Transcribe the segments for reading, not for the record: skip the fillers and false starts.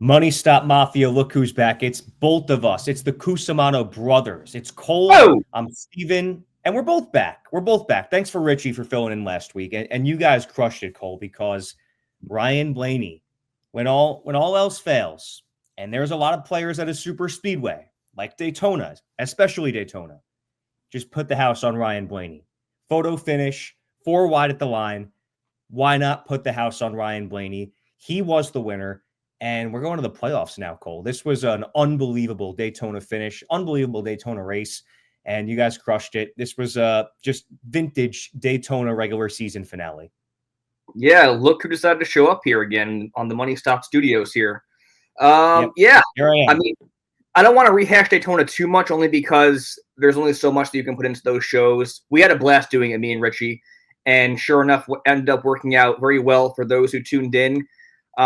Money Stop Mafia, look who's back. It's both of us. It's the Cusumano brothers. It's Cole, Oh, I'm Steven, and we're both back. We're both back. Thanks for Richie for filling in last week. And you guys crushed it, Cole, because Ryan Blaney, when all else fails, and there's a lot of players at a super speedway, like Daytona, especially Daytona, just put the house on Ryan Blaney. Photo finish, 4 wide at the line. Why not put the house on Ryan Blaney? He was the winner. And we're going to the playoffs now, Cole. This was an unbelievable Daytona finish, unbelievable Daytona race, and you guys crushed it. This was just vintage Daytona regular season finale. yeah, look who decided to show up here again on the Money Stop Studios here. Yep. Yeah, Here I I am. mean, I don't want to rehash Daytona too much, only because there's only so much that you can put into those shows. We had a blast doing it, me and Richie, and sure enough, what ended up working out very well for those who tuned in.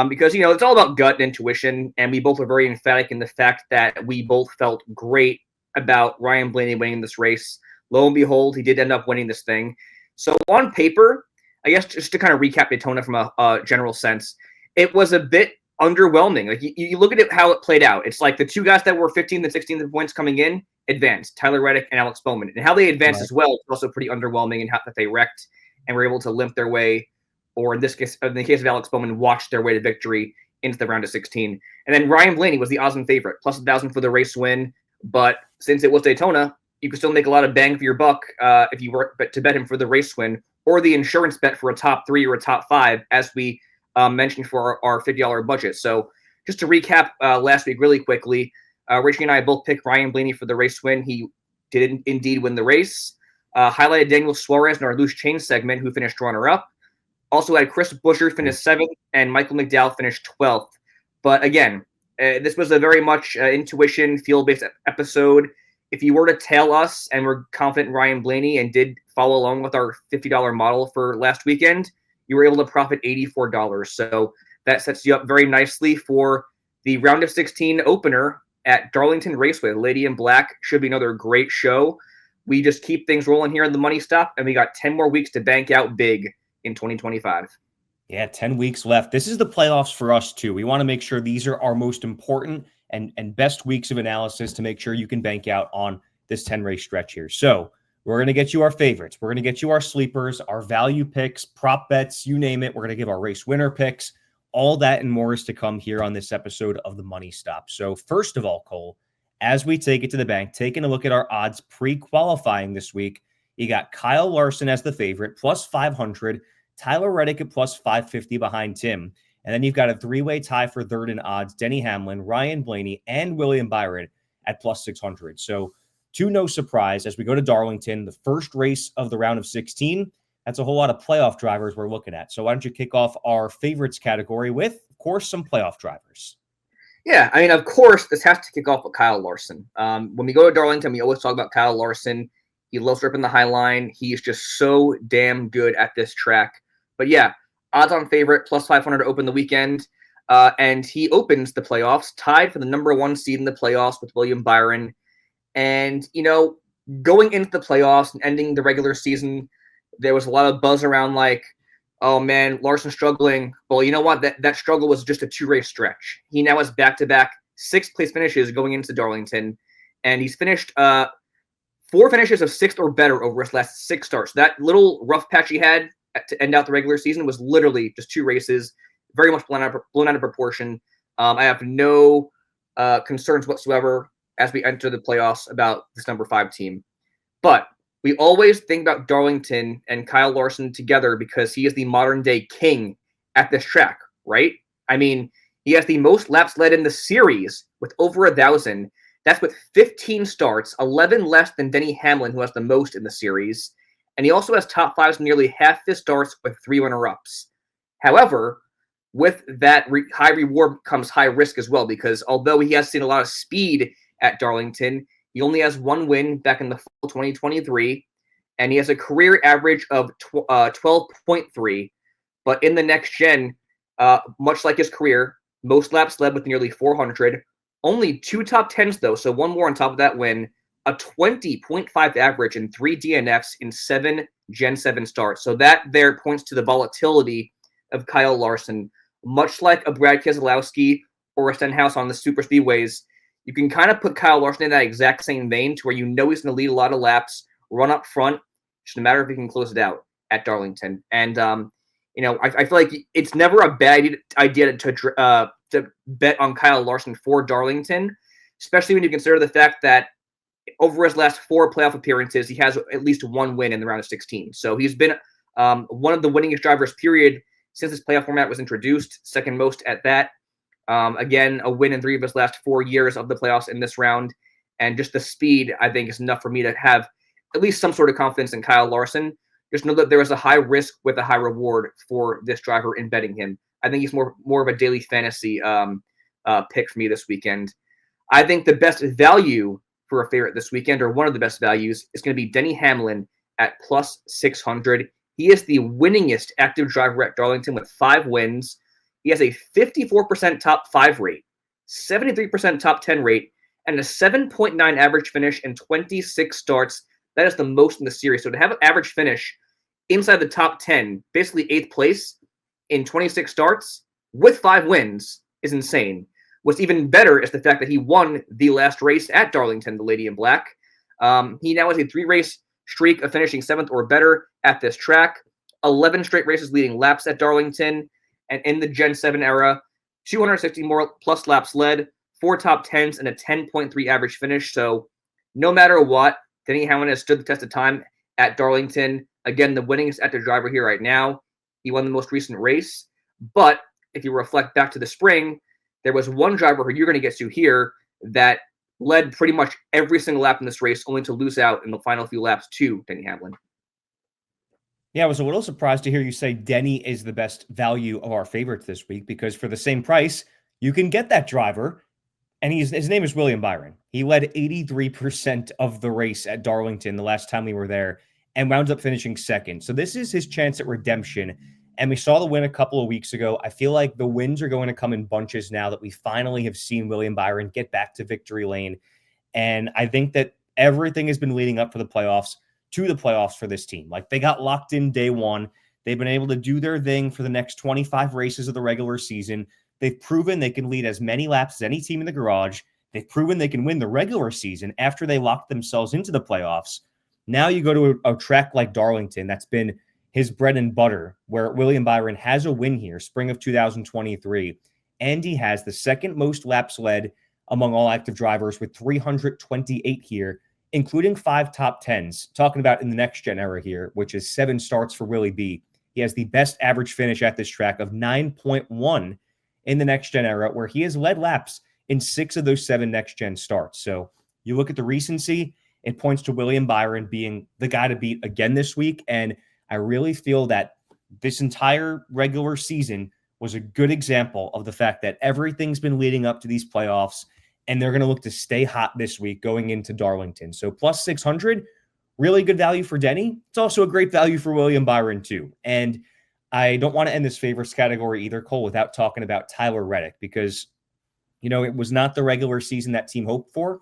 Because, it's all about gut and intuition, and we both were very emphatic in the fact that we both felt great about Ryan Blaney winning this race. Lo and behold, he did end up winning this thing. So on paper, I guess just to kind of recap Daytona from a general sense, it was a bit underwhelming. Like you look at it, how it played out. It's like the two guys that were 15th and 16th points coming in advanced, Tyler Reddick and Alex Bowman. And how they advanced as well was also pretty underwhelming in how that they wrecked and were able to limp their way, or in this case, in the case of Alex Bowman, watched their way to victory into the round of 16. And then Ryan Blaney was the Osmond favorite, plus 1,000 for the race win. But since it was Daytona, you could still make a lot of bang for your buck if you were to bet him for the race win or the insurance bet for a top 3 or a top 5, as we mentioned for our $50 budget. So just to recap last week really quickly, Richie and I both picked Ryan Blaney for the race win. He did indeed win the race. Highlighted Daniel Suarez in our loose change segment, who finished runner-up. Also had Chris Buescher finish 7th and Michael McDowell finished 12th. But again, this was a very much intuition, feel-based episode. If you were to tail us and we're confident in Ryan Blaney and did follow along with our $50 model for last weekend, you were able to profit $84. So that sets you up very nicely for the round of 16 opener at Darlington Raceway. Lady in Black should be another great show. We just keep things rolling here in the Money Stop, and we got 10 more weeks to bank out big in 2025. Yeah, 10 weeks left. This is the playoffs for us, too. We want to make sure these are our most important and best weeks of analysis to make sure you can bank out on this 10-race stretch here. So we're going to get you our favorites. We're going to get you our sleepers, our value picks, prop bets, you name it. We're going to give our race winner picks. All that and more is to come here on this episode of the Money Stop. So first of all, Cole, as we take it to the bank, taking a look at our odds pre-qualifying this week, you got Kyle Larson as the favorite, plus 500, Tyler Reddick at plus 550 behind Tim. And then you've got a 3-way tie for third in odds, Denny Hamlin, Ryan Blaney, and William Byron at plus 600. So to no surprise, as we go to Darlington, the first race of the round of 16, that's a whole lot of playoff drivers we're looking at. So why don't you kick off our favorites category with, of course, some playoff drivers. Yeah, I mean, of course, this has to kick off with Kyle Larson. When we go to Darlington, we always talk about Kyle Larson. He loves ripping the high line. He's just so damn good at this track. But yeah, odds-on favorite, plus 500 to open the weekend. And he opens the playoffs, tied for the number 1 seed in the playoffs with William Byron. And, going into the playoffs and ending the regular season, there was a lot of buzz around like, oh man, Larson's struggling. Well, you know what? That struggle was just a 2-race stretch. He now has back-to-back 6th place finishes going into Darlington. And he's finished 4 finishes of 6th or better over his last 6 starts. That little rough patch he had to end out the regular season was literally just 2 races, very much blown out of proportion. I have no concerns whatsoever as we enter the playoffs about this number 5 team. But we always think about Darlington and Kyle Larson together because he is the modern-day king at this track, right? I mean, he has the most laps led in the series with over 1,000. That's with 15 starts, 11 less than Denny Hamlin, who has the most in the series. And he also has top 5s in nearly half his starts with 3 runner-ups. However, with that high reward comes high risk as well, because although he has seen a lot of speed at Darlington, he only has 1 win back in the fall 2023, and he has a career average of 12.3. But in the next gen, much like his career, most laps led with nearly 400. Only 2 top 10s, though, so 1 more on top of that win. A 20.5 average and 3 DNFs in 7 Gen 7 starts. So that there points to the volatility of Kyle Larson. Much like a Brad Keselowski or a Stenhouse on the super speedways, you can kind of put Kyle Larson in that exact same vein to where you know he's going to lead a lot of laps, run up front, just no matter if he can close it out at Darlington. And, I feel like it's never a bad idea to bet on Kyle Larson for Darlington, especially when you consider the fact that over his last 4 playoff appearances, he has at least 1 win in the round of 16. So he's been one of the winningest drivers, period, since this playoff format was introduced, second most at that. Again, a win in 3 of his last 4 years of the playoffs in this round. And just the speed, I think, is enough for me to have at least some sort of confidence in Kyle Larson. Just know that there is a high risk with a high reward for this driver in betting him. I think he's more of a daily fantasy pick for me this weekend. I think the best value for a favorite this weekend, or one of the best values, is going to be Denny Hamlin at plus 600. He is the winningest active driver at Darlington with 5 wins. He has a 54% top 5 rate, 73% top 10 rate, and a 7.9 average finish in 26 starts. That is the most in the series. So to have an average finish inside the top 10, basically 8th place in 26 starts with 5 wins is insane. What's even better is the fact that he won the last race at Darlington, the Lady in Black. He now has a 3-race streak of finishing 7th or better at this track, 11 straight races leading laps at Darlington, and in the Gen 7 era, 260 more plus laps led, 4 top 10s, and a 10.3 average finish. So no matter what, Denny Hamlin has stood the test of time at Darlington. Again, the winningest active driver here right now. He won the most recent race. But if you reflect back to the spring, there was one driver who you're going to get to here that led pretty much every single lap in this race, only to lose out in the final few laps to Denny Hamlin. Yeah, I was a little surprised to hear you say Denny is the best value of our favorites this week, because for the same price, you can get that driver, and his name is William Byron. He led 83% of the race at Darlington the last time we were there and wound up finishing second. So this is his chance at redemption, and we saw the win a couple of weeks ago. I feel like the wins are going to come in bunches now that we finally have seen William Byron get back to victory lane, and I think that everything has been leading up to the playoffs for this team. Like, they got locked in day one. They've been able to do their thing for the next 25 races of the regular season. They've proven they can lead as many laps as any team in the garage. They've proven they can win the regular season after they locked themselves into the playoffs. Now you go to a track like Darlington, that's been his bread and butter, where William Byron has a win here, spring of 2023, and he has the second most laps led among all active drivers with 328 here, including 5 top 10s. Talking about in the next gen era here, which is 7 starts for Willie B. He has the best average finish at this track of 9.1 in the next gen era, where he has led laps in 6 of those 7 next gen starts. So you look at the recency, it points to William Byron being the guy to beat again this week. And I really feel that this entire regular season was a good example of the fact that everything's been leading up to these playoffs, and they're going to look to stay hot this week going into Darlington. So plus 600, really good value for Denny. It's also a great value for William Byron too. And I don't want to end this favorites category either, Cole, without talking about Tyler Reddick, because, it was not the regular season that team hoped for,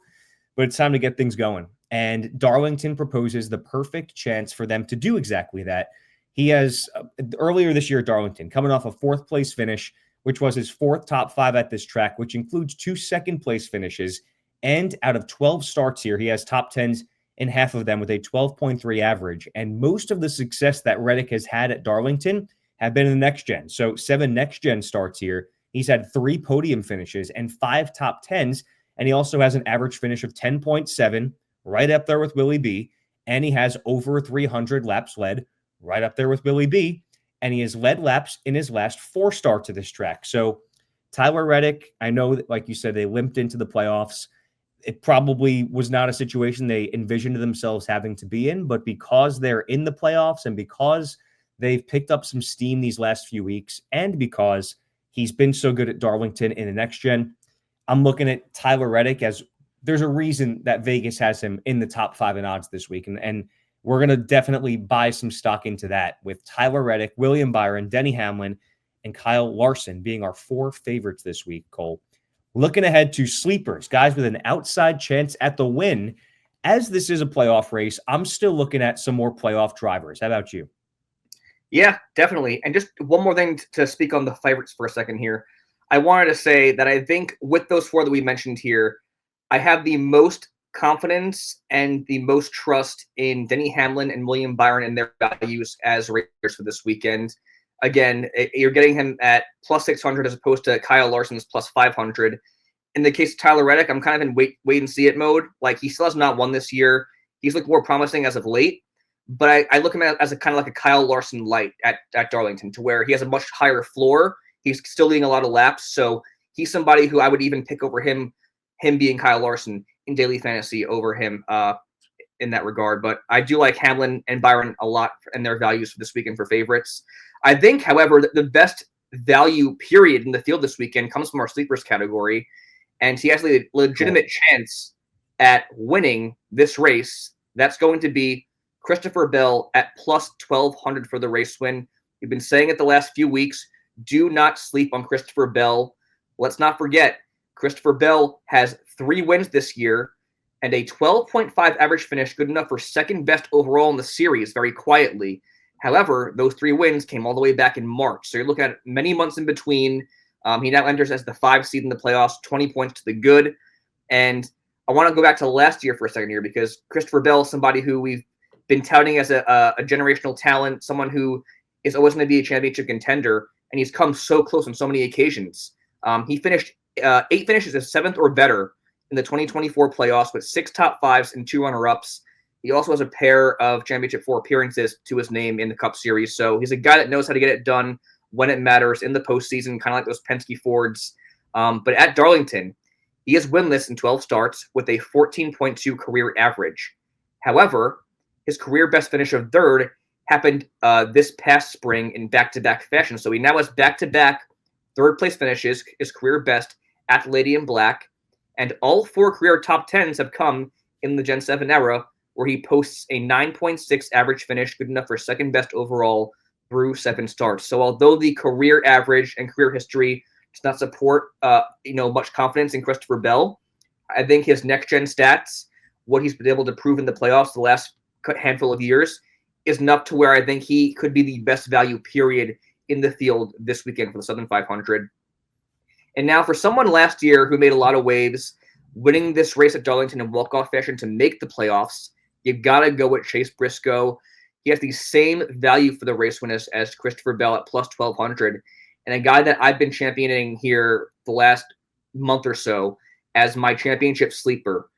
but it's time to get things going. And Darlington proposes the perfect chance for them to do exactly that. He has, earlier this year at Darlington, coming off a 4th place finish, which was his 4th top 5 at this track, which includes 2 second-place finishes. And out of 12 starts here, he has top 10s in half of them with a 12.3 average. And most of the success that Reddick has had at Darlington have been in the next gen. So 7 next-gen starts here. He's had 3 podium finishes and 5 top 10s, and he also has an average finish of 10.7, right up there with Willie B. And he has over 300 laps led, right up there with Willie B. And he has led laps in his last 4 starts to this track. So Tyler Reddick, I know that, like you said, they limped into the playoffs. It probably was not a situation they envisioned themselves having to be in, but because they're in the playoffs and because they've picked up some steam these last few weeks, and because he's been so good at Darlington in the next gen, I'm looking at Tyler Reddick as there's a reason that Vegas has him in the top 5 in odds this week. And we're going to definitely buy some stock into that with Tyler Reddick, William Byron, Denny Hamlin, and Kyle Larson being our 4 favorites this week, Cole. Looking ahead to sleepers, guys with an outside chance at the win. As this is a playoff race, I'm still looking at some more playoff drivers. How about you? Yeah, definitely. And just one more thing to speak on the favorites for a second here. I wanted to say that I think with those four that we mentioned here, I have the most confidence and the most trust in Denny Hamlin and William Byron and their values as racers for this weekend. Again, you're getting him at plus 600 as opposed to Kyle Larson's plus 500. In the case of Tyler Reddick, I'm kind of in wait and see it mode. Like, he still has not won this year. He's looked more promising as of late, but I look at him as a kind of like a Kyle Larson light at Darlington, to where he has a much higher floor. He's still leading a lot of laps, so he's somebody who I would even pick over him being Kyle Larson in daily fantasy over him in that regard. But I do like Hamlin and Byron a lot and their values for this weekend for favorites. I think, however, the best value period in the field this weekend comes from our sleepers category, and he has a legitimate chance at winning this race. That's going to be Christopher Bell at plus 1,200 for the race win. We've been saying it the last few weeks. Do not sleep on Christopher Bell. Let's not forget, Christopher Bell has 3 wins this year and a 12.5 average finish, good enough for second best overall in the series, very quietly. However, those 3 wins came all the way back in March. So you're looking at many months in between. He now enters as the 5 seed in the playoffs, 20 points to the good. And I want to go back to last year for a second here, because Christopher Bell is somebody who we've been touting as a generational talent, someone who is always going to be a championship contender, and he's come so close on so many occasions. He finished 8 finishes as 7th or better in the 2024 playoffs with 6 top 5s and 2 runner-ups. He also has a pair of Championship 4 appearances to his name in the Cup Series. So he's a guy that knows how to get it done when it matters in the postseason, kind of like those Penske Fords. But at Darlington, he is winless in 12 starts with a 14.2 career average. However, his career best finish of 3rd happened this past spring in back-to-back fashion. So he now has back-to-back 3rd-place finishes, his career best at the Lady in Black. And all 4 career top 10s have come in the Gen 7 era, where he posts a 9.6 average finish, good enough for second best overall through 7 starts. So although the career average and career history does not support much confidence in Christopher Bell, I think his next-gen stats, what he's been able to prove in the playoffs the last handful of years, is enough to where I think he could be the best value period in the field this weekend for the Southern 500. And now for someone last year who made a lot of waves, winning this race at Darlington in walk-off fashion to make the playoffs, you've got to go with Chase Briscoe. He has the same value for the race win as Christopher Bell at plus 1,200, and a guy that I've been championing here the last month or so as my championship sleeper.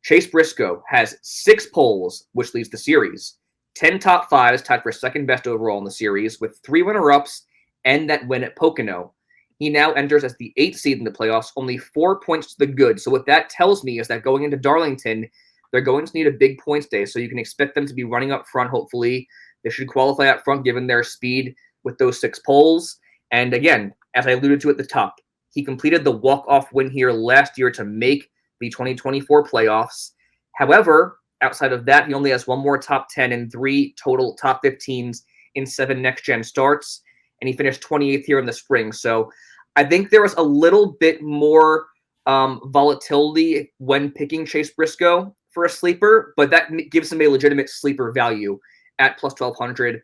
Chase Briscoe has 6 poles, which leads the series, 10 top 5s tied for second best overall in the series, with 3 runner-ups and that win at Pocono. He now enters as the 8th seed in the playoffs, only 4 points to the good. So what that tells me is that going into Darlington, they're going to need a big points day. So you can expect them to be running up front, hopefully. They should qualify up front given their speed with those 6 poles. And again, as I alluded to at the top, he completed the walk-off win here last year to make the 2024 playoffs. However, outside of that, he only has 1 more top 10 and 3 total top 15s in 7 next-gen starts. And he finished 28th here in the spring. So I think there was a little bit more volatility when picking Chase Briscoe for a sleeper, but that gives him a legitimate sleeper value at plus 1,200.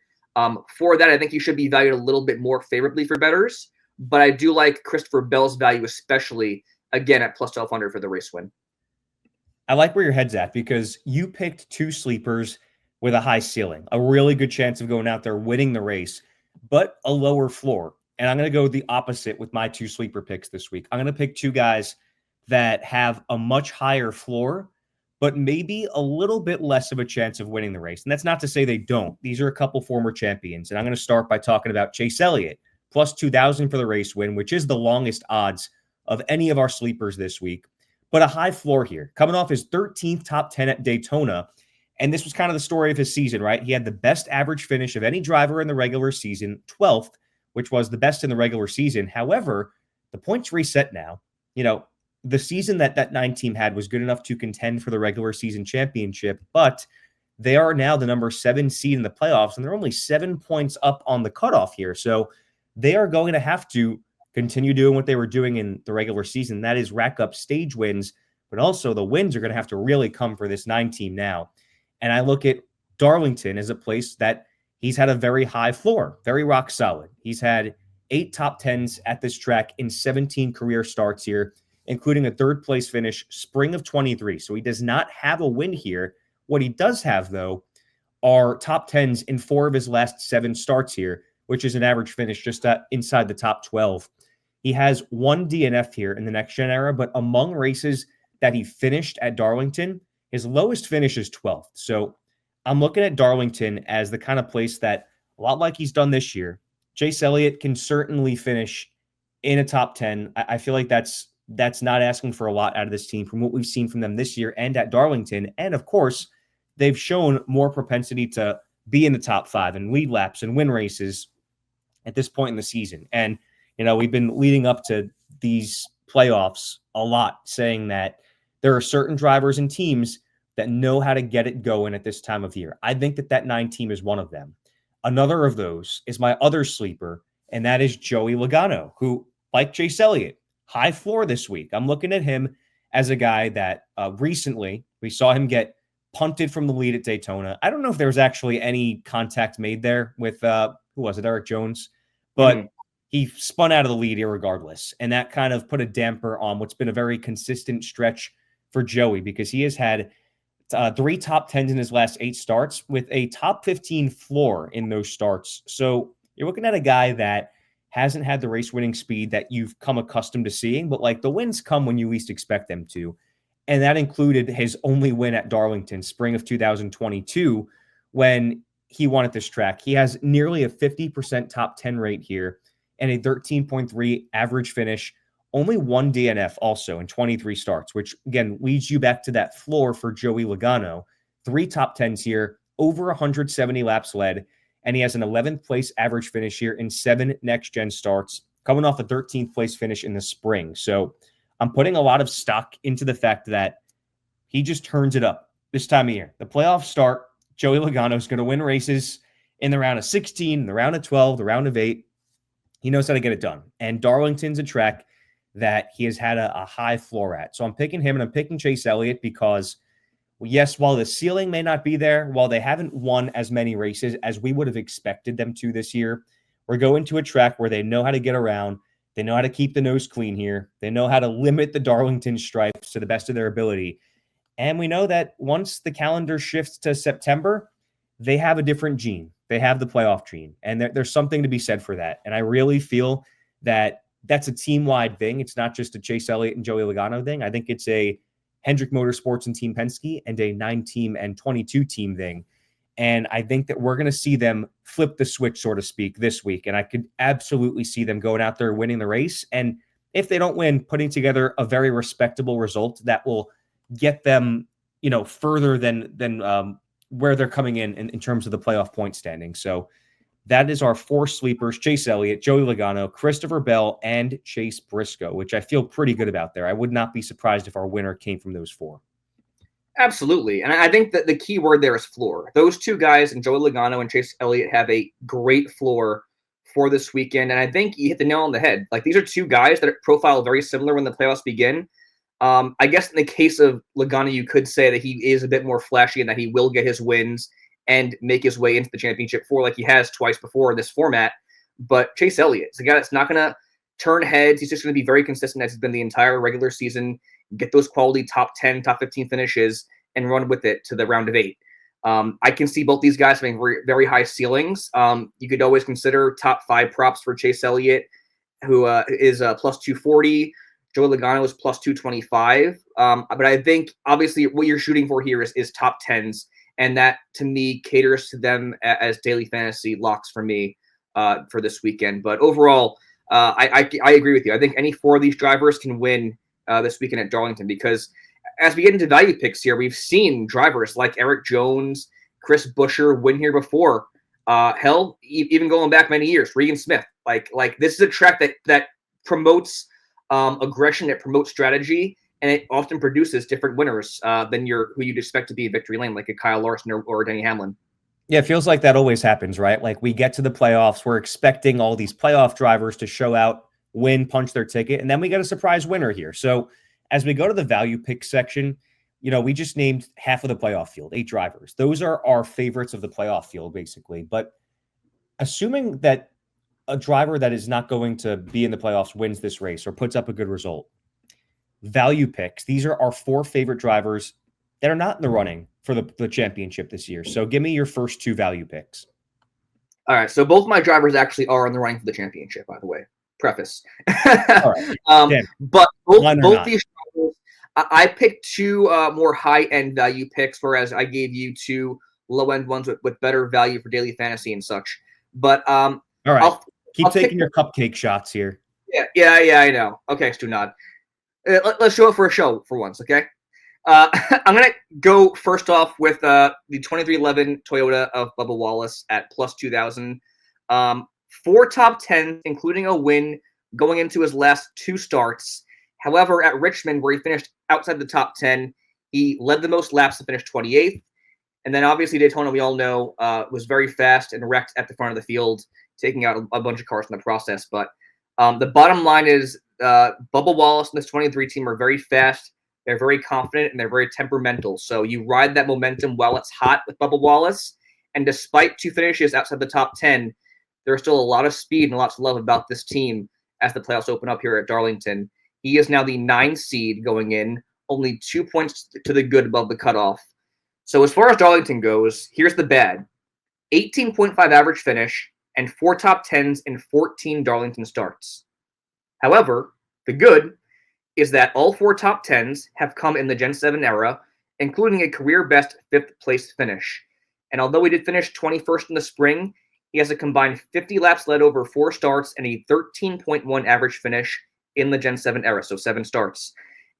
For that, I think he should be valued a little bit more favorably for bettors, but I do like Christopher Bell's value, especially, again, at plus 1,200 for the race win. I like where your head's at, because you picked 2 sleepers with a high ceiling, a really good chance of going out there winning the race, but a lower floor. And I'm going to go the opposite with my 2 sleeper picks this week. I'm going to pick 2 guys that have a much higher floor, but maybe a little bit less of a chance of winning the race. And that's not to say they don't. These are a couple former champions. And I'm going to start by talking about Chase Elliott, plus 2,000 for the race win, which is the longest odds of any of our sleepers this week. But a high floor here, coming off his 13th top 10 at Daytona. And this was kind of the story of his season, right? He had the best average finish of any driver in the regular season, 12th, which was the best in the regular season. However, the points reset now. The season that 9 team had was good enough to contend for the regular season championship, but they are now the number 7 seed in the playoffs, and they're only 7 points up on the cutoff here. So they are going to have to continue doing what they were doing in the regular season. That is rack up stage wins, but also the wins are going to have to really come for this 9 team now. And I look at Darlington as a place that he's had a very high floor, very rock solid. He's had 8 top 10s at this track in 17 career starts here, including a third place finish spring of 23. So he does not have a win here. What he does have, though, are top 10s in 4 of his last 7 starts here, which is an average finish just inside the top 12. He has 1 DNF here in the next gen era, but among races that he finished at Darlington, his lowest finish is 12th. So I'm looking at Darlington as the kind of place that, a lot like he's done this year, Chase Elliott can certainly finish in a top 10. I feel like that's not asking for a lot out of this team from what we've seen from them this year and at Darlington. And of course, they've shown more propensity to be in the top 5 and lead laps and win races at this point in the season. And, we've been leading up to these playoffs a lot, saying that there are certain drivers and teams that know how to get it going at this time of year. I think that 9 team is one of them. Another of those is my other sleeper, and that is Joey Logano, who, like Chase Elliott, high floor this week. I'm looking at him as a guy that recently we saw him get punted from the lead at Daytona. I don't know if there was actually any contact made there with, who was it, Eric Jones? But he spun out of the lead irregardless, and that kind of put a damper on what's been a very consistent stretch for Joey, because he has had 3 top 10s in his last 8 starts with a top 15 floor in those starts. So you're looking at a guy that hasn't had the race winning speed that you've come accustomed to seeing, but like the wins come when you least expect them to. And that included his only win at Darlington, spring of 2022, when he won at this track. He has nearly a 50% top 10 rate here and a 13.3 average finish. Only 1 DNF also in 23 starts, which again leads you back to that floor for Joey Logano. 3 top 10s here, over 170 laps led, and he has an 11th place average finish here in 7 next-gen starts, coming off a 13th place finish in the spring. So I'm putting a lot of stock into the fact that he just turns it up this time of year. The playoffs start, Joey Logano is going to win races in the round of 16, the round of 12, the round of 8. He knows how to get it done. And Darlington's a track that he has had a high floor at. So I'm picking him, and I'm picking Chase Elliott because, yes, while the ceiling may not be there, while they haven't won as many races as we would have expected them to this year, we're going to a track where they know how to get around. They know how to keep the nose clean here. They know how to limit the Darlington stripes to the best of their ability. And we know that once the calendar shifts to September, they have a different gene. They have the playoff gene. And there's something to be said for that. And I really feel that that's a team-wide thing. It's not just a Chase Elliott and Joey Logano thing. I think it's a Hendrick Motorsports and Team Penske and a 9-team and 22-team thing. And I think that we're going to see them flip the switch, so to speak, this week. And I could absolutely see them going out there winning the race. And if they don't win, putting together a very respectable result that will get them, further than where they're coming in terms of the playoff point standing. So that is our 4 sleepers: Chase Elliott, Joey Logano, Christopher Bell, and Chase Briscoe, which I feel pretty good about there. I would not be surprised if our winner came from those 4. Absolutely. And I think that the key word there is floor. Those 2 guys, and Joey Logano and Chase Elliott, have a great floor for this weekend. And I think you hit the nail on the head. Like, these are 2 guys that profile very similar when the playoffs begin. I guess in the case of Logano, you could say that he is a bit more flashy and that he will get his wins and make his way into the championship 4 like he has twice before in this format. But Chase Elliott is a guy that's not going to turn heads. He's just going to be very consistent as he's been the entire regular season, get those quality top 10, top 15 finishes, and run with it to the round of 8. I can see both these guys having very, very high ceilings. You could always consider top 5 props for Chase Elliott, who is plus 240. Joey Logano is plus 225. But I think, obviously, what you're shooting for here is top 10s. And that, to me, caters to them as daily fantasy locks for me for this weekend. But overall, I agree with you. I think any 4 of these drivers can win this weekend at Darlington, because as we get into value picks here, we've seen drivers like Eric Jones, Chris Buescher win here before. Even going back many years, Regan Smith. Like this is a track that promotes aggression, it promotes strategy, and it often produces different winners than who you'd expect to be in victory lane, like a Kyle Larson or Denny Hamlin. Yeah, it feels like that always happens, right? Like, we get to the playoffs, we're expecting all these playoff drivers to show out, win, punch their ticket, and then we get a surprise winner here. So as we go to the value pick section, we just named half of the playoff field, 8 drivers. Those are our favorites of the playoff field, basically. But assuming that a driver that is not going to be in the playoffs wins this race or puts up a good result. Value picks. These are our 4 favorite drivers that are not in the running for the championship this year. So give me your first 2 value picks. All right, so both my drivers actually are in the running for the championship, by the way. Preface. All right. But both these drivers, I picked 2 more high-end value picks, whereas I gave you 2 low-end ones with better value for daily fantasy and such. But all right, I'll taking your cupcake shots here. Yeah, I know. Okay, Stu Nod. Let's show it for a show for once, okay? I'm going to go first off with the 2311 Toyota of Bubba Wallace at plus 2,000. 4 top 10, including a win going into his last 2 starts. However, at Richmond, where he finished outside the top 10, he led the most laps to finish 28th. And then obviously Daytona, we all know, was very fast and wrecked at the front of the field, taking out a bunch of cars in the process. But the bottom line is Bubba Wallace and this 23 team are very fast. They're very confident and they're very temperamental. So you ride that momentum while it's hot with Bubba Wallace. And despite 2 finishes outside the top 10, there's still a lot of speed and lots of love about this team as the playoffs open up here at Darlington. He is now the 9 seed going in, only 2 points to the good above the cutoff. So as far as Darlington goes, here's the bad. 18.5 average finish and 4 top 10s in 14 Darlington starts. However, the good is that all 4 top 10s have come in the Gen 7 era, including a career-best 5th place finish. And although he did finish 21st in the spring, he has a combined 50 laps led over 4 starts and a 13.1 average finish in the Gen 7 era, so 7 starts.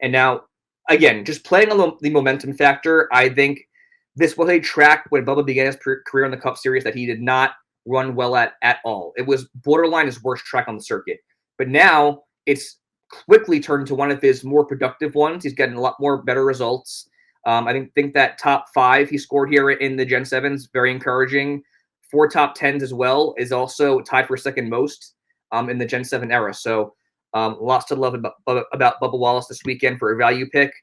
And now, again, just playing on the momentum factor, I think this was a track when Bubba began his career in the Cup Series that he did not run well at all. It was borderline his worst track on the circuit. But now it's quickly turned to one of his more productive ones. He's getting a lot more better results. I think that top 5 he scored here in the Gen 7s, very encouraging. 4 top 10s as well is also tied for second most in the Gen 7 era. So lots to love about Bubba Wallace this weekend for a value pick.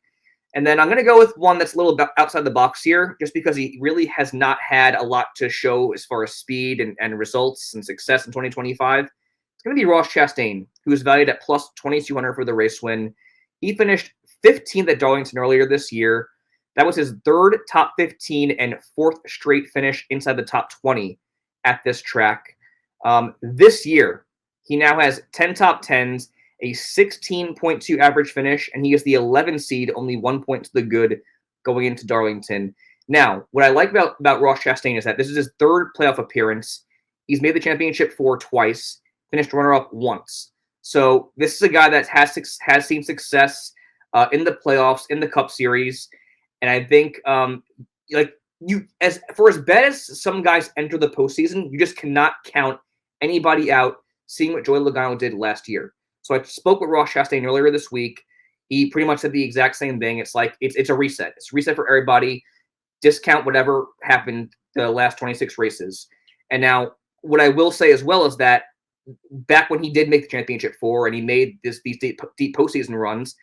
And then I'm going to go with one that's a little bit outside the box here, just because he really has not had a lot to show as far as speed and results and success in 2025. It's going to be Ross Chastain, who is valued at plus 2,200 for the race win. He finished 15th at Darlington earlier this year. That was his 3rd top 15 and 4th straight finish inside the top 20 at this track. This year, he now has 10 top 10s, a 16.2 average finish, and he is the 11 seed, only 1 point to the good going into Darlington. Now, what I like about Ross Chastain is that this is his 3rd playoff appearance. He's made the championship 4 twice, finished runner-up once. So this is a guy that has seen success in the playoffs, in the Cup Series. And I think, as bad as some guys enter the postseason, you just cannot count anybody out. Seeing what Joey Logano did last year. So I spoke with Ross Chastain earlier this week. He pretty much said the exact same thing. It's like it's a reset. It's a reset for everybody. Discount whatever happened the last 26 races. And now, what I will say as well is that back when he did make the championship 4 and he made these deep postseason runs,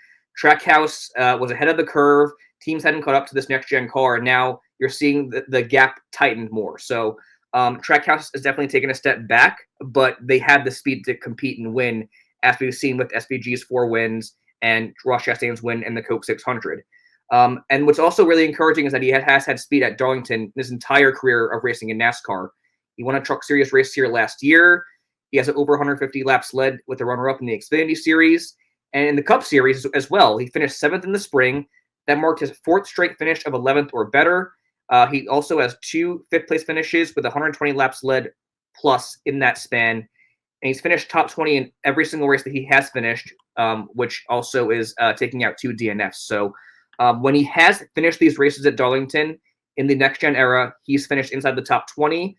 Trackhouse was ahead of the curve. Teams hadn't caught up to this next-gen car, and now you're seeing the gap tightened more. So Trackhouse has definitely taken a step back, but they have the speed to compete and win, as we've seen with SVG's 4 wins and Ross Chastain's win in the Coke 600. And what's also really encouraging is that he has had speed at Darlington his entire career of racing in NASCAR. He won a Truck Series race here last year. He has over 150 laps led with the runner-up in the Xfinity Series. And in the Cup Series as well, he finished 7th in the spring. That marked his 4th straight finish of 11th or better. He also has 2 5th-place finishes with 120 laps led plus in that span. And he's finished top 20 in every single race that he has finished, which also is taking out 2 DNFs. So when he has finished these races at Darlington in the next-gen era, he's finished inside the top 20.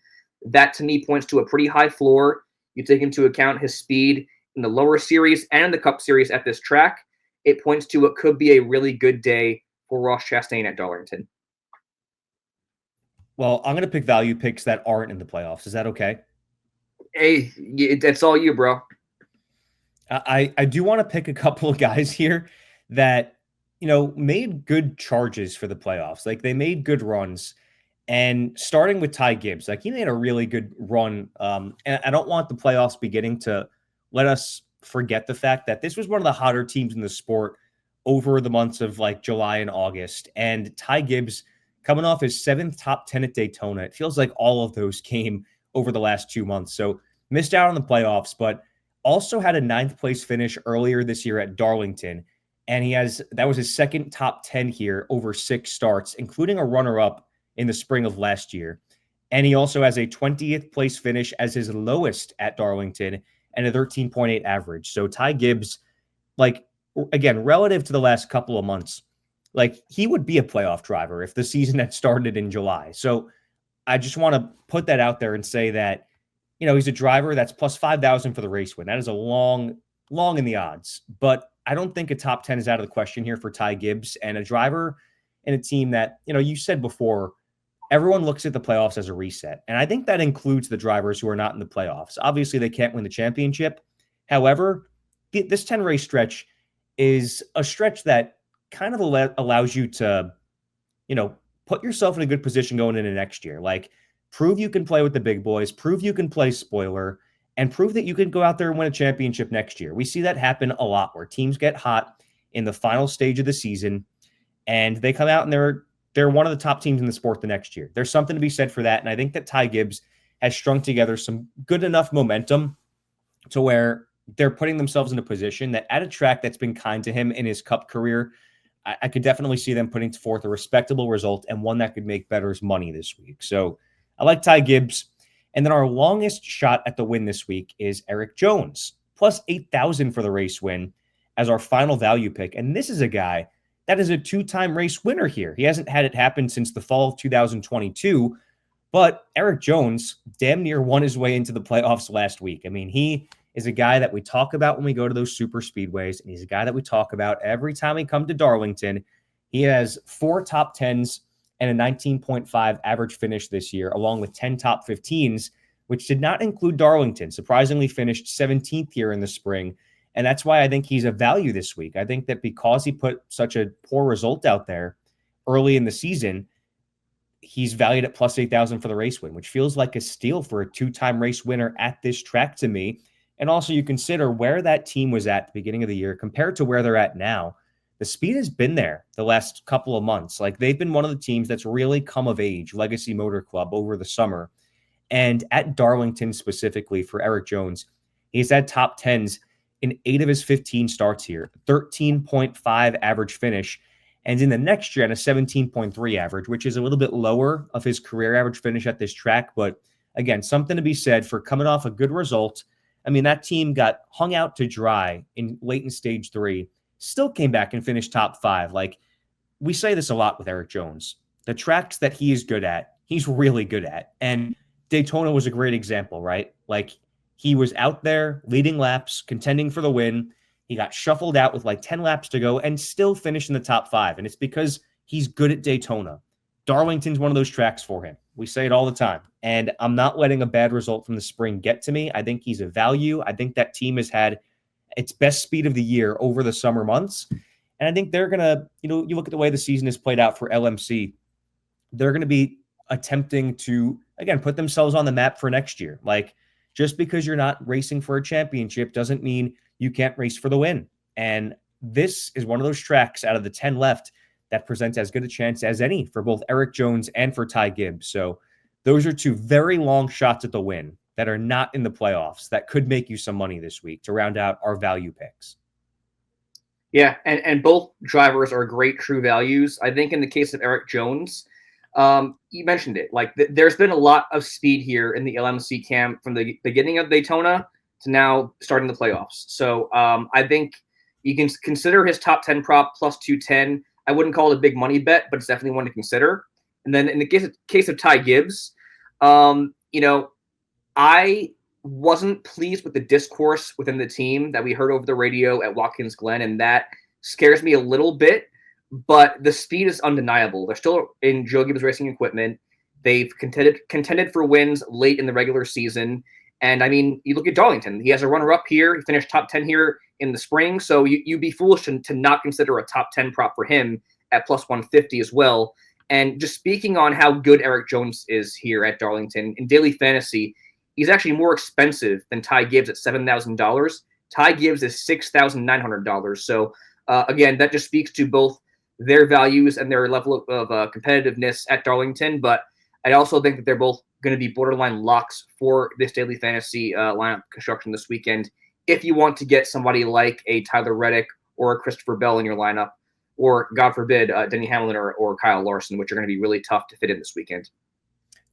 That, to me, points to a pretty high floor. You take into account his speed in the lower series and in the Cup Series at this track. It points to what could be a really good day for Ross Chastain at Darlington. Well, I'm going to pick value picks that aren't in the playoffs. Is that okay? Hey, that's all you, bro. I do want to pick a couple of guys here that, made good charges for the playoffs. Like, they made good runs. And starting with Ty Gibbs, like he made a really good run. And I don't want the playoffs beginning to let us forget the fact that this was one of the hotter teams in the sport over the months of like July and August. And Ty Gibbs coming off his 7th top 10 at Daytona. It feels like all of those came over the last 2 months. So missed out on the playoffs, but also had a 9th place finish earlier this year at Darlington. And that was his 2nd top 10 here over 6 starts, including a runner up in the spring of last year. And he also has a 20th place finish as his lowest at Darlington and a 13.8 average. So Ty Gibbs, like, again, relative to the last couple of months, like he would be a playoff driver if the season had started in July. So I just want to put that out there and say that, he's a driver that's plus 5,000 for the race win. That is a long in the odds, but I don't think a top 10 is out of the question here for Ty Gibbs and a driver in a team that, you said before, everyone looks at the playoffs as a reset. And I think that includes the drivers who are not in the playoffs. Obviously, they can't win the championship. However, this 10 race stretch is a stretch that kind of allows you to, put yourself in a good position going into next year. Like, prove you can play with the big boys, prove you can play spoiler, and prove that you can go out there and win a championship next year. We see that happen a lot where teams get hot in the final stage of the season and they come out and they're one of the top teams in the sport the next year. There's something to be said for that. And I think that Ty Gibbs has strung together some good enough momentum to where they're putting themselves in a position that at a track that's been kind to him in his Cup career, I could definitely see them putting forth a respectable result and one that could make bettors money this week. So I like Ty Gibbs. And then our longest shot at the win this week is Eric Jones, plus 8,000 for the race win as our final value pick. And this is a guy that is a 2-time race winner here. He hasn't had it happen since the fall of 2022, but Eric Jones damn near won his way into the playoffs last week. I mean, he is a guy that we talk about when we go to those super speedways, and he's a guy that we talk about every time we come to Darlington. He has 4 top 10s and a 19.5 average finish this year, along with 10 top 15s, which did not include Darlington. Surprisingly finished 17th here in the spring. And that's why I think he's a value this week. I think that because he put such a poor result out there early in the season, he's valued at plus 8,000 for the race win, which feels like a steal for a 2-time race winner at this track to me. And also you consider where that team was at the beginning of the year compared to where they're at now. The speed has been there the last couple of months. Like they've been one of the teams that's really come of age, Legacy Motor Club, over the summer. And at Darlington specifically for Eric Jones, he's had top 10s in 8 of his 15 starts here, 13.5 average finish. And in the next year, at a 17.3 average, which is a little bit lower of his career average finish at this track. But again, something to be said for coming off a good result. I mean, that team got hung out to dry late in stage 3. Still came back and finished top 5. Like, we say this a lot with Eric Jones. The tracks that he is good at, he's really good at. And Daytona was a great example, right? Like, he was out there leading laps, contending for the win. He got shuffled out with like 10 laps to go and still finished in the top 5. And it's because he's good at Daytona. Darlington's one of those tracks for him. We say it all the time. And I'm not letting a bad result from the spring get to me. I think he's a value. I think that team has had its best speed of the year over the summer months. And I think they're going to, you look at the way the season has played out for LMC, they're going to be attempting to, again, put themselves on the map for next year. Like, just because you're not racing for a championship doesn't mean you can't race for the win. And this is one of those tracks out of the 10 left that presents as good a chance as any for both Eric Jones and for Ty Gibbs. So those are 2 very long shots at the win that are not in the playoffs that could make you some money this week to round out our value picks. Yeah, and both drivers are great true values. I think in the case of Eric Jones, you mentioned it. Like there's been a lot of speed here in the LMC camp from the beginning of Daytona to now starting the playoffs. So I think you can consider his top 10 prop plus 210. I wouldn't call it a big money bet, but it's definitely one to consider. And then in the case of Ty Gibbs, I wasn't pleased with the discourse within the team that we heard over the radio at Watkins Glen, and that scares me a little bit. But the speed is undeniable. They're still in Joe Gibbs Racing equipment. They've contended for wins late in the regular season. And I mean, you look at Darlington. He has a runner-up here. He finished top 10 here in the spring. So you'd be foolish to not consider a top 10 prop for him at plus 150 as well. And just speaking on how good Erik Jones is here at Darlington, in daily fantasy, he's actually more expensive than Ty Gibbs at $7,000. Ty Gibbs is $6,900. So, again, that just speaks to both their values and their level of competitiveness at Darlington. But I also think that they're both going to be borderline locks for this daily fantasy lineup construction this weekend. If you want to get somebody like a Tyler Reddick or a Christopher Bell in your lineup, or God forbid, Denny Hamlin or Kyle Larson, which are going to be really tough to fit in this weekend.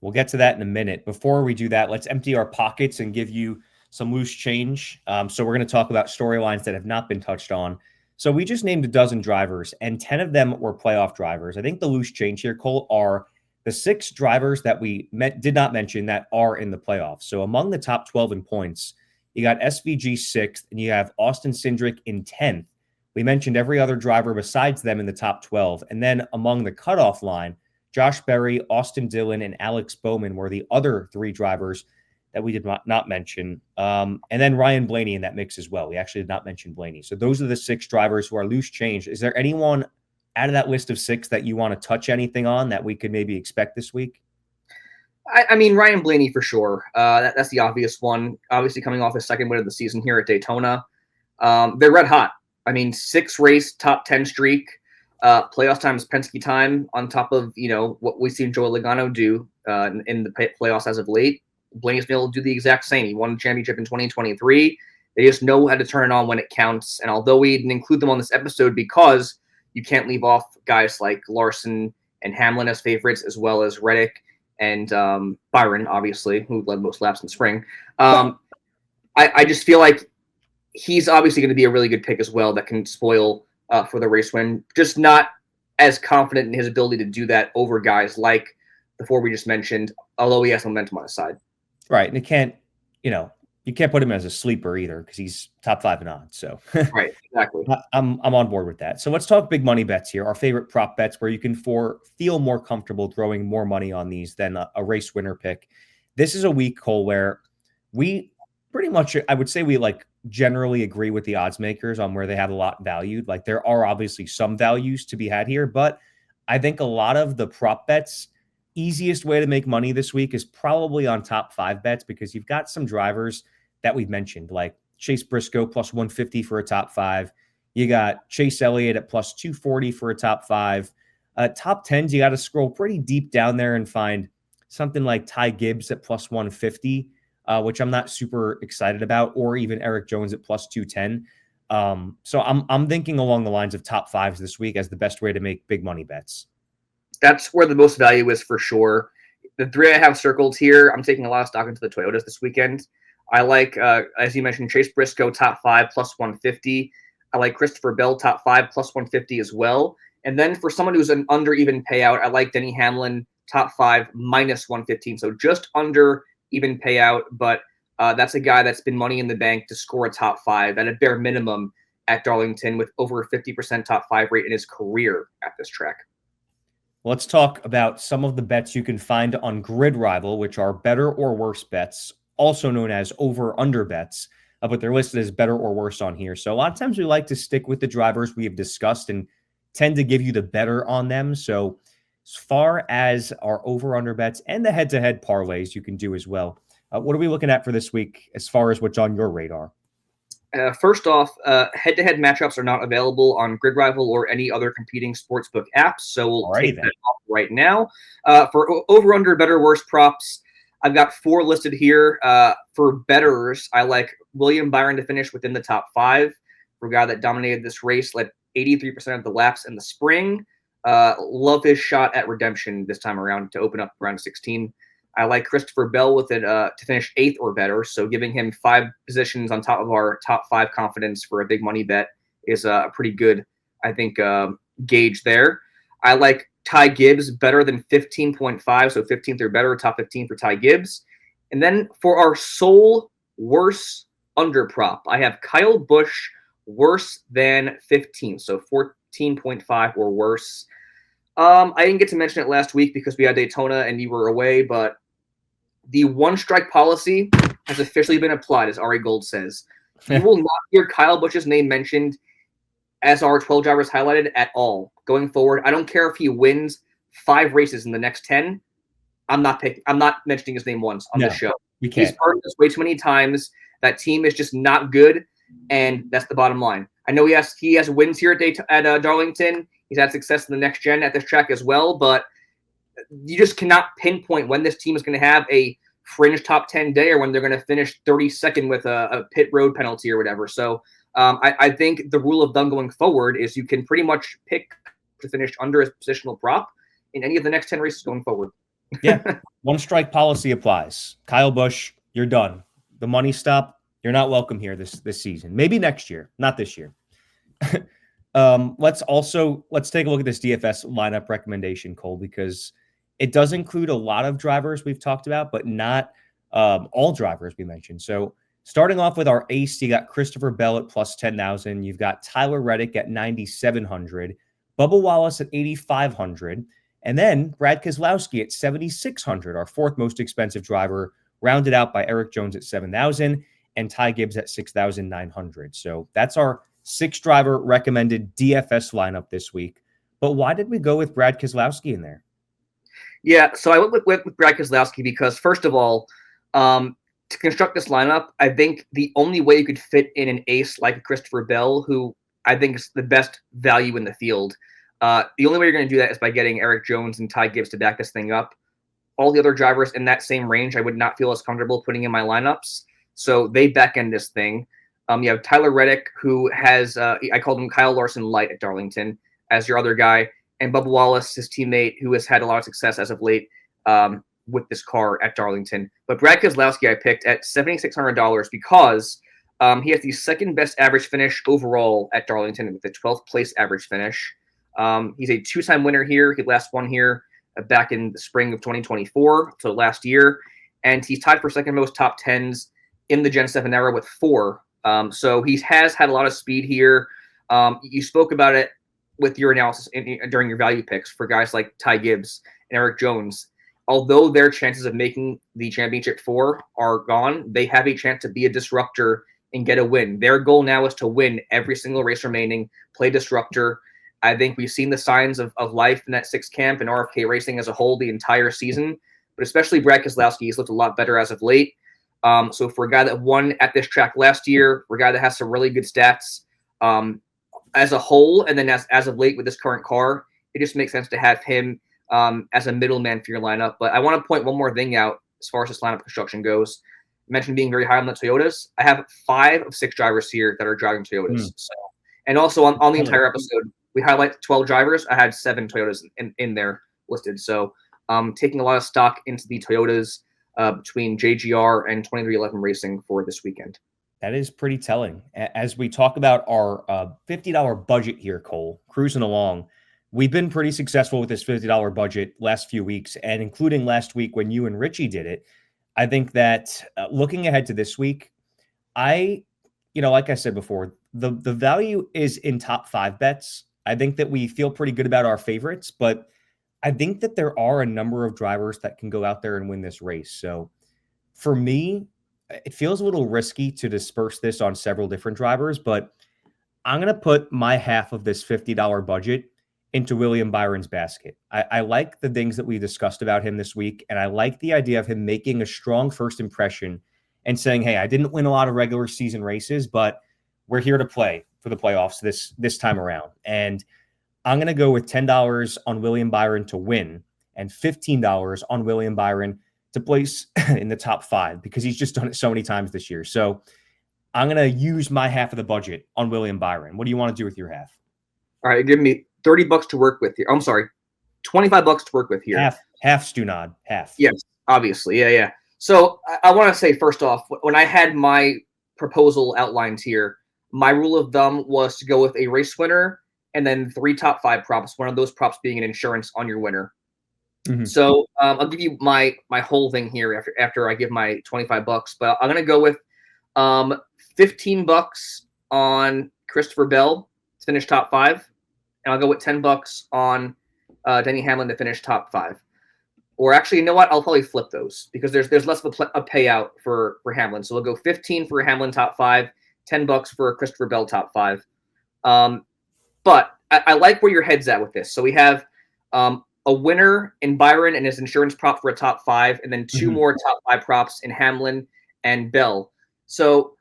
We'll get to that in a minute. Before we do that, let's empty our pockets and give you some loose change. So we're going to talk about storylines that have not been touched on. So we just named a dozen drivers, and 10 of them were playoff drivers. I think the loose change here, Cole, are the 6 drivers that we did not mention that are in the playoffs. So among the top 12 in points, you got SVG 6th, and you have Austin Cindric in 10th. We mentioned every other driver besides them in the top 12. And then among the cutoff line, Josh Berry, Austin Dillon, and Alex Bowman were the other 3 drivers that we did not mention. And then Ryan Blaney in that mix as well. We actually did not mention Blaney. So those are the 6 drivers who are loose change. Is there anyone out of that list of 6 that you want to touch anything on that we could maybe expect this week? I mean, Ryan Blaney for sure. That's the obvious one. Obviously coming off his second win of the season here at Daytona. They're red hot. I mean, 6-race top 10 streak. Playoff time is Penske time on top of, what we've seen Joey Logano do in the playoffs as of late. Blaney's been able to do the exact same. He won a championship in 2023. They just know how to turn it on when it counts. And although we didn't include them on this episode because you can't leave off guys like Larson and Hamlin as favorites, as well as Reddick and Byron, obviously, who led most laps in spring. I just feel like he's obviously going to be a really good pick as well that can spoil for the race win. Just not as confident in his ability to do that over guys like the 4 we just mentioned, although he has momentum on his side. Right. And you can't put him as a sleeper either because he's top 5 and on. So right, exactly. I'm on board with that. So let's talk big money bets here. Our favorite prop bets where you can feel more comfortable throwing more money on these than a race winner pick. This is a week, Cole, where we pretty much, I would say we generally agree with the odds makers on where they have a lot valued. Like there are obviously some values to be had here, but I think a lot of the prop bets, easiest way to make money this week is probably on top 5 bets because you've got some drivers that we've mentioned, like Chase Briscoe plus 150 for a top 5. You got Chase Elliott at plus 240 for a top 5. Top 10s, you got to scroll pretty deep down there and find something like Ty Gibbs at plus 150, which I'm not super excited about, or even Erik Jones at plus 210. So I'm thinking along the lines of top 5s this week as the best way to make big money bets. That's where the most value is for sure. The 3 I have circled here, I'm taking a lot of stock into the Toyotas this weekend. I like, as you mentioned, Chase Briscoe, top 5, plus 150. I like Christopher Bell, top 5, plus 150 as well. And then for someone who's an under even payout, I like Denny Hamlin, top 5, minus 115. So just under even payout, but that's a guy that's been money in the bank to score a top 5 at a bare minimum at Darlington with over a 50% top 5 rate in his career at this track. Let's talk about some of the bets you can find on Grid Rival, which are better or worse bets, also known as over-under bets, but they're listed as better or worse on here. So a lot of times we like to stick with the drivers we have discussed and tend to give you the better on them. So as far as our over-under bets and the head-to-head parlays you can do as well, what are we looking at for this week as far as what's on your radar? First off, head-to-head matchups are not available on Grid Rival or any other competing sportsbook apps, so we'll take that off right now. For over-under better worse props, I've got 4 listed here. For bettors, I like William Byron to finish within the top 5. For a guy that dominated this race, led 83% of the laps in the spring. Love his shot at redemption this time around to open up round 16. I like Christopher Bell with it to finish 8th or better. So giving him 5 positions on top of our top 5 confidence for a big money bet is a pretty good, I think, gauge there. I like Ty Gibbs better than 15.5. So 15th or better, top 15 for Ty Gibbs. And then for our sole worse under prop, I have Kyle Busch worse than 15. So 14.5 or worse. I didn't get to mention it last week because we had Daytona and you were away, but the 1-strike policy has officially been applied, as Ari Gold says. You will not hear Kyle Busch's name mentioned as our 12 drivers highlighted at all going forward. I don't care if he wins 5 races in the next 10, I'm not mentioning his name once on this show. You can't. He's heard this way too many times. That team is just not good, and that's the bottom line. I know he has wins here at Darlington. He's had success in the next gen at this track as well, but you just cannot pinpoint when this team is going to have a fringe top 10 day or when they're going to finish 32nd with a pit road penalty or whatever. So I think the rule of thumb going forward is you can pretty much pick to finish under a positional prop in any of the next 10 races going forward. Yeah, one strike policy applies. Kyle Busch, you're done. The money stop. You're not welcome here this season. Maybe next year, not this year. Let's take a look at this DFS lineup recommendation, Cole, because it does include a lot of drivers we've talked about, but not all drivers we mentioned. So starting off with our ace, you got Christopher Bell at plus 10,000. You've got Tyler Reddick at 9,700, Bubba Wallace at 8,500, and then Brad Keselowski at 7,600, our fourth most expensive driver, rounded out by Eric Jones at 7,000 and Ty Gibbs at 6,900. So that's our 6-driver recommended DFS lineup this week. But why did we go with Brad Keselowski in there? Yeah, so I went with Brad Keselowski because, first of all, to construct this lineup, I think the only way you could fit in an ace like Christopher Bell, who I think is the best value in the field, the only way you're going to do that is by getting Eric Jones and Ty Gibbs to back this thing up. All the other drivers in that same range, I would not feel as comfortable putting in my lineups. So they back end this thing. You have Tyler Reddick, who has, I called him Kyle Larson Light at Darlington, as your other guy, and Bubba Wallace, his teammate, who has had a lot of success as of late with this car at Darlington. But Brad Keselowski I picked at $7,600 because he has the second best average finish overall at Darlington with the 12th place average finish. He's a 2-time winner here. He last won here back in the spring of 2024, so last year. And he's tied for second most top 10s in the Gen 7 era with 4. So he has had a lot of speed here. You spoke about it with your analysis during your value picks for guys like Ty Gibbs and Eric Jones. Although their chances of making the championship 4 are gone, they have a chance to be a disruptor and get a win. Their goal now is to win every single race remaining, play disruptor. I think we've seen the signs of life in that 6 camp and RFK racing as a whole the entire season, but especially Brad Keselowski, he's looked a lot better as of late. So for a guy that won at this track last year, for a guy that has some really good stats as a whole, and then as of late with this current car, it just makes sense to have him as a middleman for your lineup. But I want to point one more thing out as far as this lineup construction goes. I mentioned being very high on the Toyotas. I have 5 of 6 drivers here that are driving Toyotas. So, and also on the entire episode, we highlight 12 drivers. I had 7 Toyotas in there listed. So taking a lot of stock into the Toyotas between JGR and 2311 Racing for this weekend. That is pretty telling. As we talk about our $50 budget here, Cole, cruising along, we've been pretty successful with this $50 budget last few weeks, and including last week when you and Richie did it. I think that looking ahead to this week, like I said before, the value is in top 5 bets. I think that we feel pretty good about our favorites, but I think that there are a number of drivers that can go out there and win this race. So for me, it feels a little risky to disperse this on several different drivers, but I'm going to put my half of this $50 budget into William Byron's basket. I like the things that we discussed about him this week, and I like the idea of him making a strong first impression and saying, hey, I didn't win a lot of regular season races, but we're here to play for the playoffs this time around. And I'm going to go with $10 on William Byron to win and $15 on William Byron to place in the top 5 because he's just done it so many times this year. So I'm going to use my half of the budget on William Byron. What do you want to do with your half? All right, give me $30 to work with here. I'm sorry, $25 to work with here. Half Stunad, half. Yes, obviously, yeah. So I want to say first off, when I had my proposal outlined here, my rule of thumb was to go with a race winner and then 3 top 5 props. One of those props being an insurance on your winner. Mm-hmm. So I'll give you my whole thing here after I give my $25. But I'm gonna go with $15 on Christopher Bell to finish top 5, and I'll go with $10 on Denny Hamlin to finish top 5. Or actually, you know what? I'll probably flip those because there's less of a payout for Hamlin. So we'll go 15 for Hamlin top 5, $10 for Christopher Bell top 5. But I like where your head's at with this. So we have a a winner in Byron and his insurance prop for a top 5, and then 2 Mhm. more top 5 props in Hamlin and Bell. So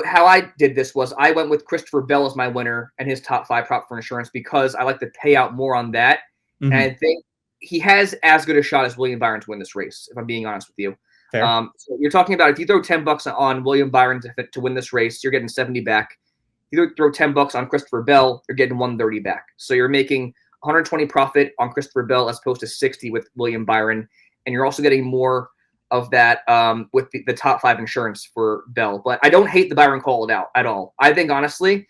how I did this was I went with Christopher Bell as my winner and his top 5 prop for insurance because I like to pay out more on that. And I think he has as good a shot as William Byron to win this race, if I'm being honest with you. Fair. So you're talking about if you throw $10 on William Byron to win this race, you're getting 70 back. If you throw $10 on Christopher Bell, you're getting 130 back. So you're making 120 profit on Christopher Bell as opposed to 60 with William Byron, and you're also getting more of that with the top 5 insurance for Bell. But I don't hate the Byron call out at all. I think honestly,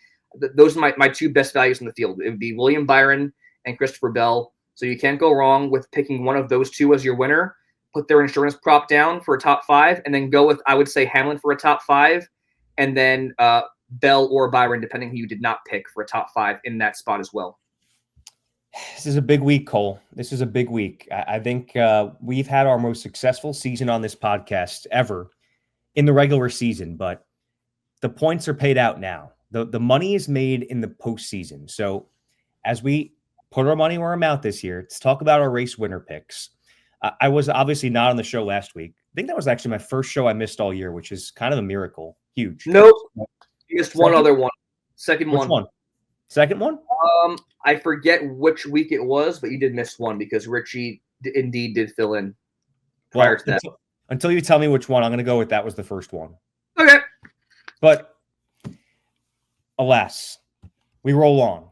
those are my 2 best values in the field. It would be William Byron and Christopher Bell. So you can't go wrong with picking one of those 2 as your winner. Put their insurance prop down for a top 5, and then go with, I would say, Hamlin for a top 5, and then Bell or Byron, depending who you did not pick, for a top 5 in that spot as well. This is a big week, Cole. This is a big week. I think we've had our most successful season on this podcast ever in the regular season, but the points are paid out now. The money is made in the postseason. So as we put our money where our mouth this year, let's talk about our race winner picks. I was obviously not on the show last week. I think that was actually my first show I missed all year, which is kind of a miracle. Huge. Nope. You missed one other one. Second Which one? Second one? I forget which week it was, but you did miss one because Richie indeed did fill in prior to that. Until you tell me which one, I'm going to go with that was the first one. Okay. But alas, we roll on.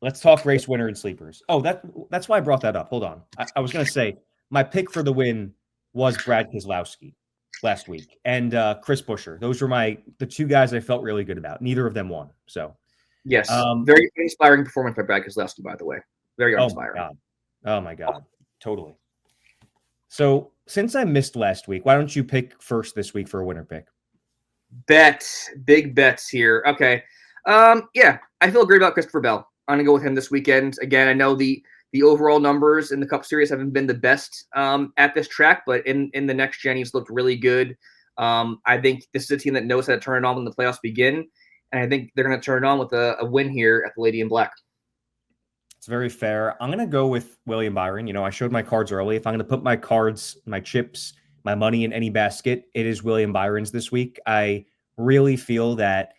Let's talk race winner and sleepers. Oh, that's why I brought that up. Hold on. I was going to say my pick for the win was Brad Keselowski last week and Chris Buescher. Those were the 2 guys I felt really good about. Neither of them won. So yes, very inspiring performance by Brad Keselowski, by the way. Very inspiring. Oh my God. Totally. So since I missed last week, why don't you pick first this week for a winner pick? Big bets here. Okay. Yeah, I feel great about Christopher Bell. I'm gonna go with him this weekend. Again, I know the overall numbers in the Cup Series haven't been the best at this track, but in the next gen, he's looked really good. I think this is a team that knows how to turn it on when the playoffs begin, and I think they're going to turn it on with a win here at the Lady in Black. It's very fair. I'm going to go with William Byron. You know, I showed my cards early. If I'm going to put my cards, my chips, my money in any basket, it is William Byron's this week. I really feel that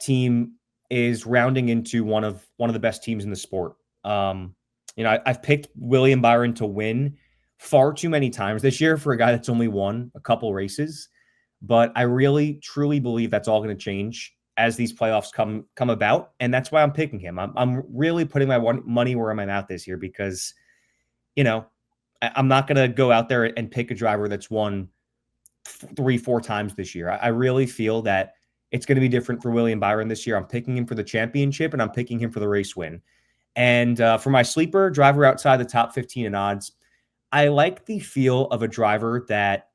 team is rounding into one of the best teams in the sport. I've picked William Byron to win far too many times this year for a guy that's only won a couple races, but I really truly believe that's all going to change as these playoffs come about, and that's why I'm picking him. I'm really putting my money where my mouth is here because, I'm not going to go out there and pick a driver that's won 3-4 times this year. I really feel that it's going to be different for William Byron this year. I'm picking him for the championship, and I'm picking him for the race win. And for my sleeper driver outside the top 15 in odds, I like the feel of a driver that,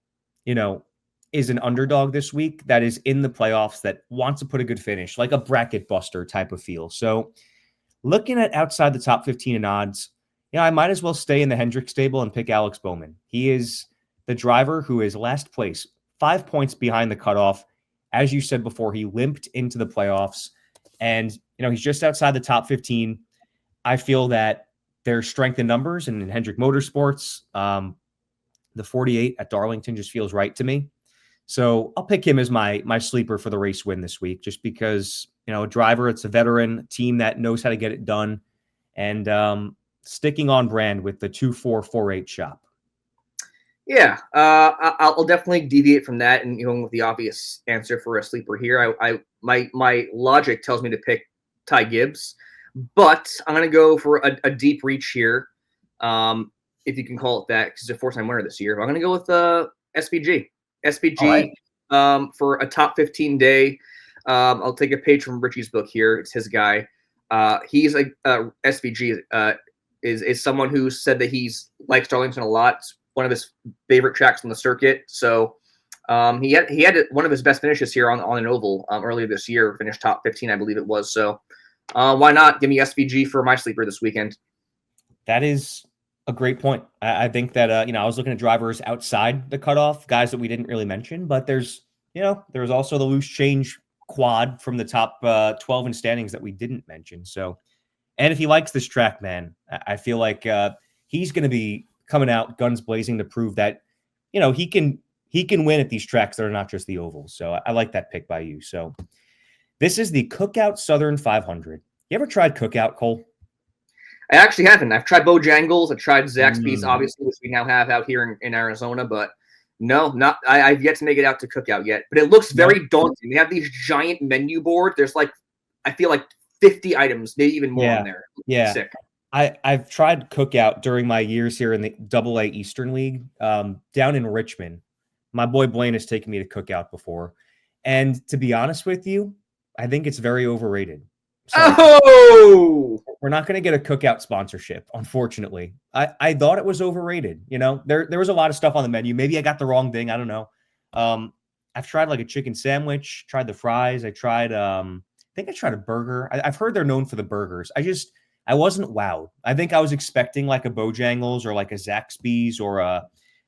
is an underdog this week, that is in the playoffs, that wants to put a good finish, like a bracket buster type of feel. So looking at outside the top 15 in odds, I might as well stay in the Hendrick stable and pick Alex Bowman. He is the driver who is last place, 5 points behind the cutoff. As you said before, he limped into the playoffs, and, he's just outside the top 15. I feel that there's strength in numbers, and in Hendrick Motorsports, the 48 at Darlington just feels right to me. So I'll pick him as my sleeper for the race win this week, just because, a driver, it's a veteran team that knows how to get it done, and sticking on brand with the 2-4-4-8 shop. Yeah, I'll definitely deviate from that and going with the obvious answer for a sleeper here. My logic tells me to pick Ty Gibbs, but I'm going to go for a deep reach here, if you can call it that, because he's a 4-time winner this year. I'm going to go with SPG. SPG right. For a top 15 day. I'll take a page from Richie's book here. It's his guy. He's SVG is someone who said that he's likes Darlington a lot. It's one of his favorite tracks on the circuit. So he had one of his best finishes here on an oval earlier this year. Finished top 15, I believe it was. So why not give me SVG for my sleeper this weekend? That is a great point. I think that I was looking at drivers outside the cutoff, guys that we didn't really mention, but there's also the loose change quad from the top 12 in standings that we didn't mention. So And if he likes this track, man, I feel like he's going to be coming out guns blazing to prove that, he can win at these tracks that are not just the ovals. So I like that pick by you. So this is the Cookout Southern 500. You ever tried Cookout, Cole? I actually haven't. I've tried Bojangles. I've tried Zaxby's, obviously, which we now have out here in Arizona, but no, I've yet to make it out to Cookout yet. But it looks very daunting. They have these giant menu boards. There's I feel like 50 items, maybe even more in there. Yeah. Sick. I've tried Cookout during my years here in the AA Eastern League down in Richmond. My boy Blaine has taken me to Cookout before. And to be honest with you, I think it's very overrated. So we're not going to get a Cookout sponsorship, unfortunately. I thought it was overrated. There was a lot of stuff on the menu. Maybe I got the wrong thing. I don't know. I've tried like a chicken sandwich, tried the fries. I tried, I think I tried a burger. I've heard they're known for the burgers. I wasn't wowed. I think I was expecting like a Bojangles or like a Zaxby's or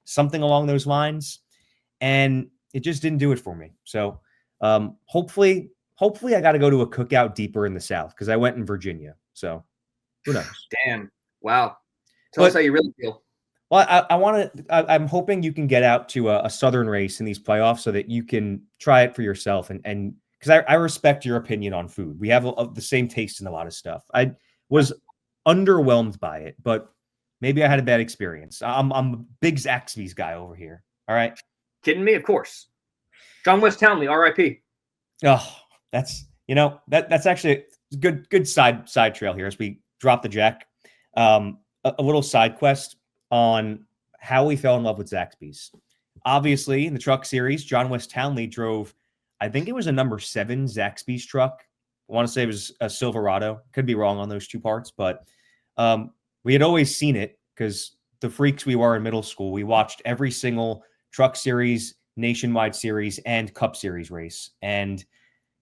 something along those lines. And it just didn't do it for me. So hopefully I got to go to a Cookout deeper in the South because I went in Virginia. So who knows? Damn. Wow. Tell us how you really feel. Well, I'm hoping you can get out to a Southern race in these playoffs so that you can try it for yourself. And because I respect your opinion on food. We have the same taste in a lot of stuff. I was underwhelmed by it, but maybe I had a bad experience. I'm a big Zaxby's guy over here. All right. Kidding me? Of course. John West Townley, RIP. Oh, that's actually a good side trail here as we drop the jack. A little side quest on how we fell in love with Zaxby's. Obviously, in the truck series, John West Townley drove, I think it was a number 7 Zaxby's truck. I want to say it was a Silverado. Could be wrong on those two parts, but we had always seen it because the freaks we were in middle school, we watched every single truck series, nationwide series, and cup series race. And,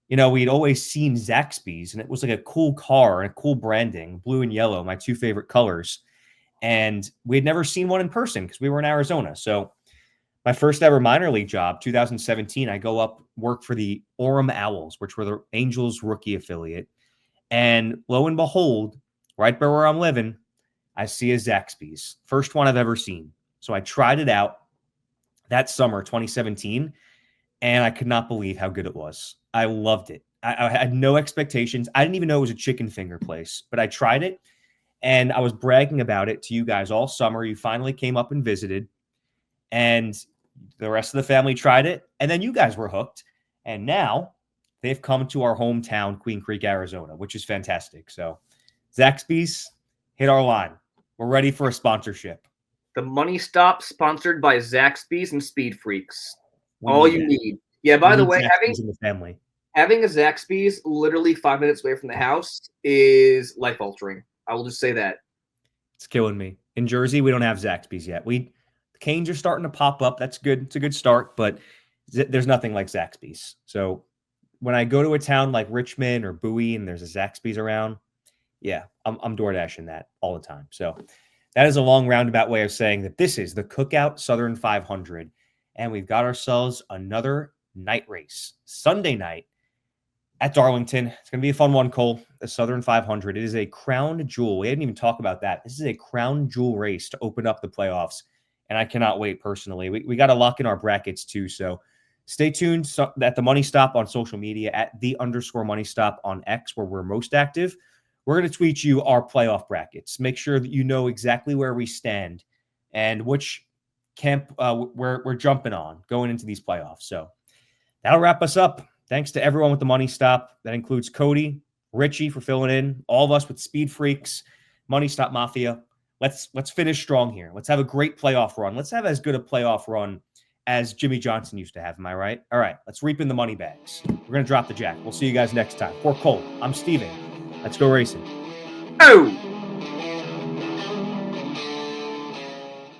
we'd always seen Zaxby's, and it was like a cool car and a cool branding, blue and yellow, my two favorite colors. And we had never seen one in person because we were in Arizona. So my first ever minor league job, 2017, I go up, work for the Orem Owls, which were the Angels rookie affiliate. And lo and behold, right by where I'm living, I see a Zaxby's. First one I've ever seen. So I tried it out that summer, 2017, and I could not believe how good it was. I loved it. I had no expectations. I didn't even know it was a chicken finger place, but I tried it, and I was bragging about it to you guys all summer. You finally came up and visited, and the rest of the family tried it, and then you guys were hooked, and now they've come to our hometown, Queen Creek, Arizona, which is fantastic. So Zaxby's, hit our line. We're ready for a sponsorship. The Money Stop, sponsored by Zaxby's and SpeedFreaks. All you need. Yeah, by the way, having a Zaxby's literally 5 minutes away from the house is life-altering. I will just say that. It's killing me. In Jersey, we don't have Zaxby's yet. The Canes are starting to pop up. That's good. It's a good start, but there's nothing like Zaxby's. So when I go to a town like Richmond or Bowie and there's a Zaxby's around, yeah, I'm DoorDashing that all the time. So that is a long roundabout way of saying that this is the Cookout Southern 500, and we've got ourselves another night race, Sunday night at Darlington. It's going to be a fun one, Cole. The Southern 500. It is a crown jewel. We didn't even talk about that. This is a crown jewel race to open up the playoffs, and I cannot wait personally. We got to lock in our brackets too, so stay tuned at the Money Stop on social media, at _Money Stop on X, where we're most active. We're going to tweet you our playoff brackets. Make sure that you know exactly where we stand and which camp we're jumping on going into these playoffs. So that'll wrap us up. Thanks to everyone with the Money Stop. That includes Cody, Richie for filling in, all of us with Speed Freaks, Money Stop Mafia. Let's finish strong here. Let's have a great playoff run. Let's have as good a playoff run as Jimmy Johnson used to have. Am I right? All right, let's reap in the money bags. We're going to drop the jack. We'll see you guys next time. For Cole, I'm Steven. Let's go racing. Oh!